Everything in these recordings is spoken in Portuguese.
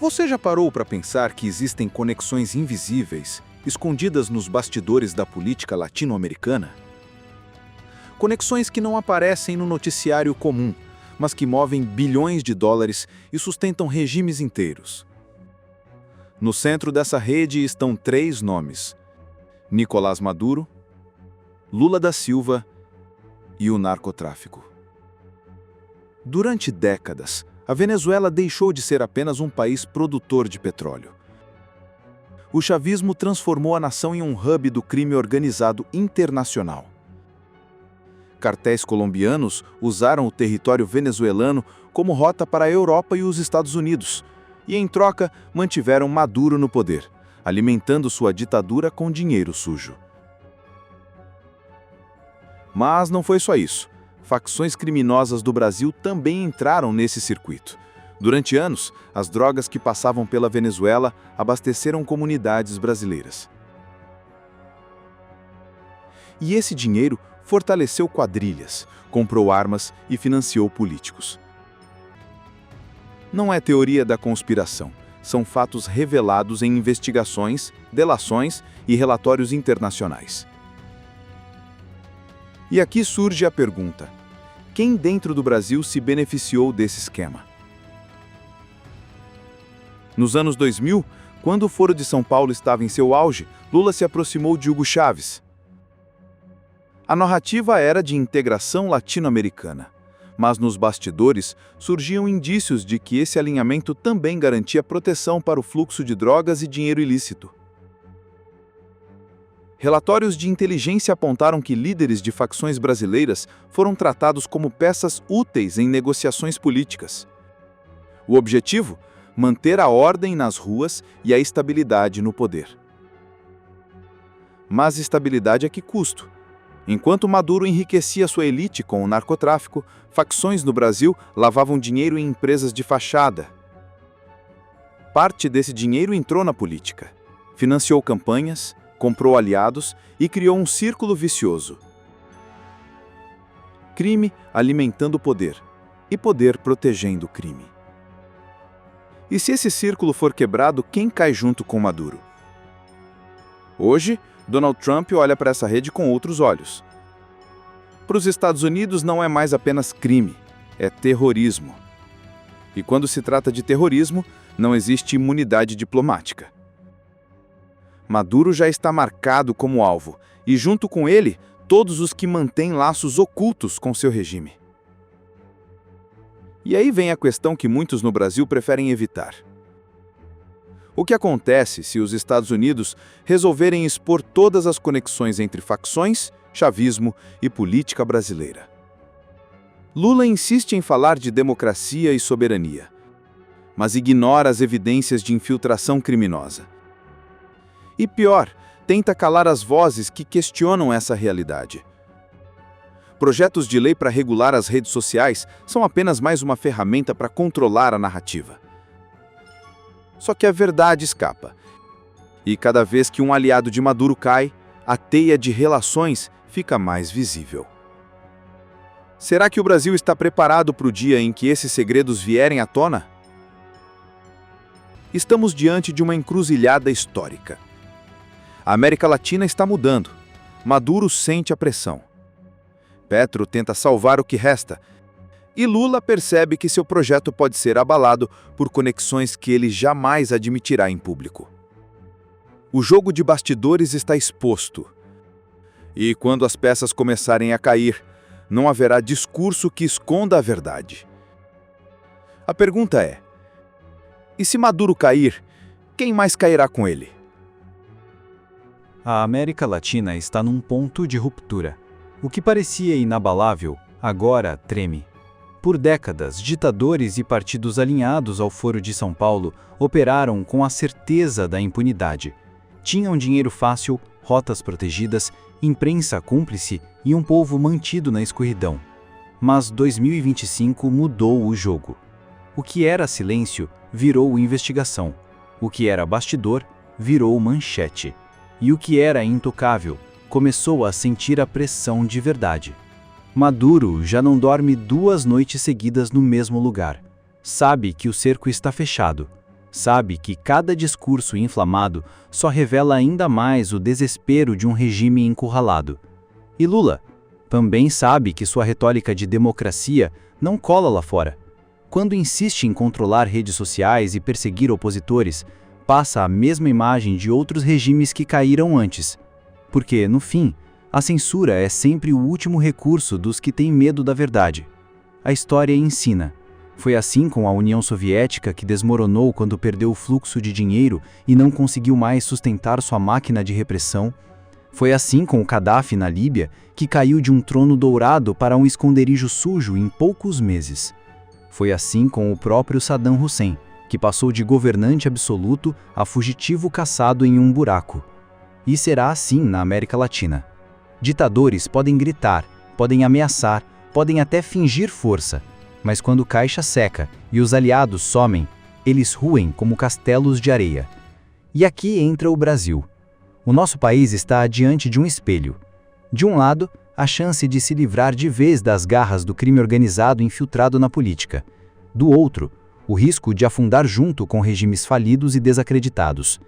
Você já parou para pensar que existem conexões invisíveis, escondidas nos bastidores da política latino-americana? Conexões que não aparecem no noticiário comum, mas que movem bilhões de dólares e sustentam regimes inteiros. No centro dessa rede estão três nomes: Nicolás Maduro, Lula da Silva e o narcotráfico. Durante décadas, a Venezuela deixou de ser apenas um país produtor de petróleo. O chavismo transformou a nação em um hub do crime organizado internacional. Cartéis colombianos usaram o território venezuelano como rota para a Europa e os Estados Unidos, e, em troca, mantiveram Maduro no poder, alimentando sua ditadura com dinheiro sujo. Mas não foi só isso. Facções criminosas do Brasil também entraram nesse circuito. Durante anos, as drogas que passavam pela Venezuela abasteceram comunidades brasileiras. E esse dinheiro fortaleceu quadrilhas, comprou armas e financiou políticos. Não é teoria da conspiração, são fatos revelados em investigações, delações e relatórios internacionais. E aqui surge a pergunta: quem dentro do Brasil se beneficiou desse esquema? Nos anos 2000, quando o Foro de São Paulo estava em seu auge, Lula se aproximou de Hugo Chávez. A narrativa era de integração latino-americana, mas nos bastidores surgiam indícios de que esse alinhamento também garantia proteção para o fluxo de drogas e dinheiro ilícito. Relatórios de inteligência apontaram que líderes de facções brasileiras foram tratados como peças úteis em negociações políticas. O objetivo? Manter a ordem nas ruas e a estabilidade no poder. Mas estabilidade a que custo? Enquanto Maduro enriquecia sua elite com o narcotráfico, facções no Brasil lavavam dinheiro em empresas de fachada. Parte desse dinheiro entrou na política, financiou campanhas, comprou aliados e criou um círculo vicioso. Crime alimentando o poder, e poder protegendo o crime. E se esse círculo for quebrado, quem cai junto com Maduro? Hoje, Donald Trump olha para essa rede com outros olhos. Para os Estados Unidos não é mais apenas crime, é terrorismo. E quando se trata de terrorismo, não existe imunidade diplomática. Maduro já está marcado como alvo, e junto com ele, todos os que mantêm laços ocultos com seu regime. E aí vem a questão que muitos no Brasil preferem evitar. O que acontece se os Estados Unidos resolverem expor todas as conexões entre facções, chavismo e política brasileira? Lula insiste em falar de democracia e soberania, mas ignora as evidências de infiltração criminosa. E pior, tenta calar as vozes que questionam essa realidade. Projetos de lei para regular as redes sociais são apenas mais uma ferramenta para controlar a narrativa. Só que a verdade escapa. E cada vez que um aliado de Maduro cai, a teia de relações fica mais visível. Será que o Brasil está preparado para o dia em que esses segredos vierem à tona? Estamos diante de uma encruzilhada histórica. A América Latina está mudando. Maduro sente a pressão. Petro tenta salvar o que resta. E Lula percebe que seu projeto pode ser abalado por conexões que ele jamais admitirá em público. O jogo de bastidores está exposto. E quando as peças começarem a cair, não haverá discurso que esconda a verdade. A pergunta é: e se Maduro cair, quem mais cairá com ele? A América Latina está num ponto de ruptura. O que parecia inabalável, agora treme. Por décadas, ditadores e partidos alinhados ao Foro de São Paulo operaram com a certeza da impunidade. Tinham dinheiro fácil, rotas protegidas, imprensa cúmplice e um povo mantido na escuridão. Mas 2025 mudou o jogo. O que era silêncio virou investigação. O que era bastidor virou manchete. E o que era intocável começou a sentir a pressão de verdade. Maduro já não dorme 2 noites seguidas no mesmo lugar. Sabe que o cerco está fechado. sabe que cada discurso inflamado só revela ainda mais o desespero de um regime encurralado. E Lula também sabe que sua retórica de democracia não cola lá fora. Quando insiste em controlar redes sociais e perseguir opositores, passa a mesma imagem de outros regimes que caíram antes. Porque, no fim, a censura é sempre o último recurso dos que têm medo da verdade. A história ensina. Foi assim com a União Soviética, que desmoronou quando perdeu o fluxo de dinheiro e não conseguiu mais sustentar sua máquina de repressão. Foi assim com o Gaddafi na Líbia, que caiu de um trono dourado para um esconderijo sujo em poucos meses. Foi assim com o próprio Saddam Hussein, que passou de governante absoluto a fugitivo caçado em um buraco. E será assim na América Latina. Ditadores podem gritar, podem ameaçar, podem até fingir força, mas quando caixa seca e os aliados somem, eles ruem como castelos de areia. E aqui entra o Brasil. O nosso país está diante de um espelho. De um lado, a chance de se livrar de vez das garras do crime organizado infiltrado na política. Do outro, o risco de afundar junto com regimes falidos e desacreditados.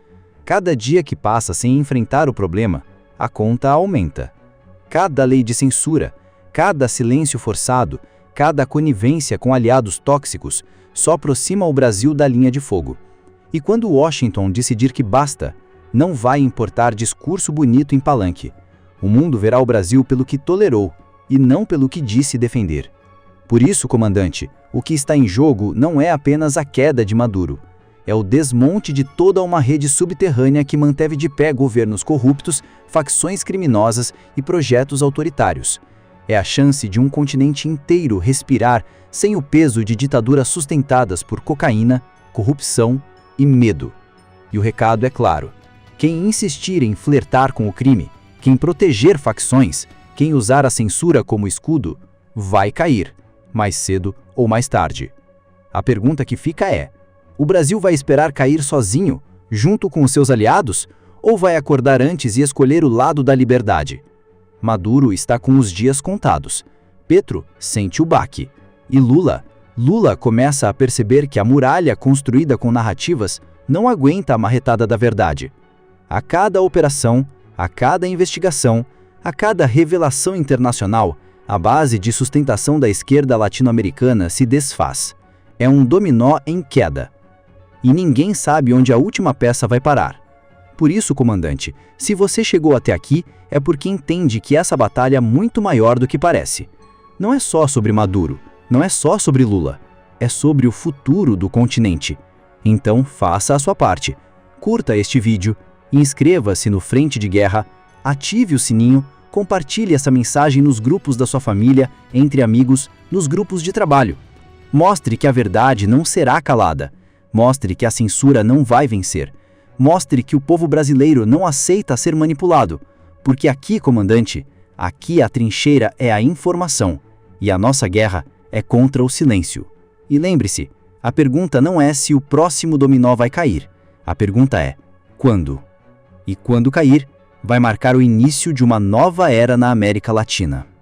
Cada dia que passa sem enfrentar o problema, a conta aumenta. Cada lei de censura, cada silêncio forçado, cada conivência com aliados tóxicos só aproxima o Brasil da linha de fogo. E quando Washington decidir que basta, não vai importar discurso bonito em palanque. O mundo verá o Brasil pelo que tolerou e não pelo que disse defender. Por isso, comandante, o que está em jogo não é apenas a queda de Maduro. É o desmonte de toda uma rede subterrânea que manteve de pé governos corruptos, facções criminosas e projetos autoritários. É a chance de um continente inteiro respirar sem o peso de ditaduras sustentadas por cocaína, corrupção e medo. E o recado é claro. Quem insistir em flertar com o crime, quem proteger facções, quem usar a censura como escudo, vai cair, mais cedo ou mais tarde. A pergunta que fica é: o Brasil vai esperar cair sozinho, junto com os seus aliados, ou vai acordar antes e escolher o lado da liberdade? Maduro está com os dias contados. Petro sente o baque. E Lula começa a perceber que a muralha construída com narrativas não aguenta a marretada da verdade. A cada operação, a cada investigação, a cada revelação internacional, a base de sustentação da esquerda latino-americana se desfaz. É um dominó em queda. E ninguém sabe onde a última peça vai parar. Por isso, comandante, se você chegou até aqui, é porque entende que essa batalha é muito maior do que parece. Não é só sobre Maduro, não é só sobre Lula, é sobre o futuro do continente. Então, faça a sua parte. Curta este vídeo, inscreva-se no Frente de Guerra, ative o sininho, compartilhe essa mensagem nos grupos da sua família, entre amigos, nos grupos de trabalho. Mostre que a verdade não será calada. Mostre que a censura não vai vencer. Mostre que o povo brasileiro não aceita ser manipulado. Porque aqui, comandante, aqui a trincheira é a informação. E a nossa guerra é contra o silêncio. E lembre-se, a pergunta não é se o próximo dominó vai cair. A pergunta é: quando? E quando cair, vai marcar o início de uma nova era na América Latina.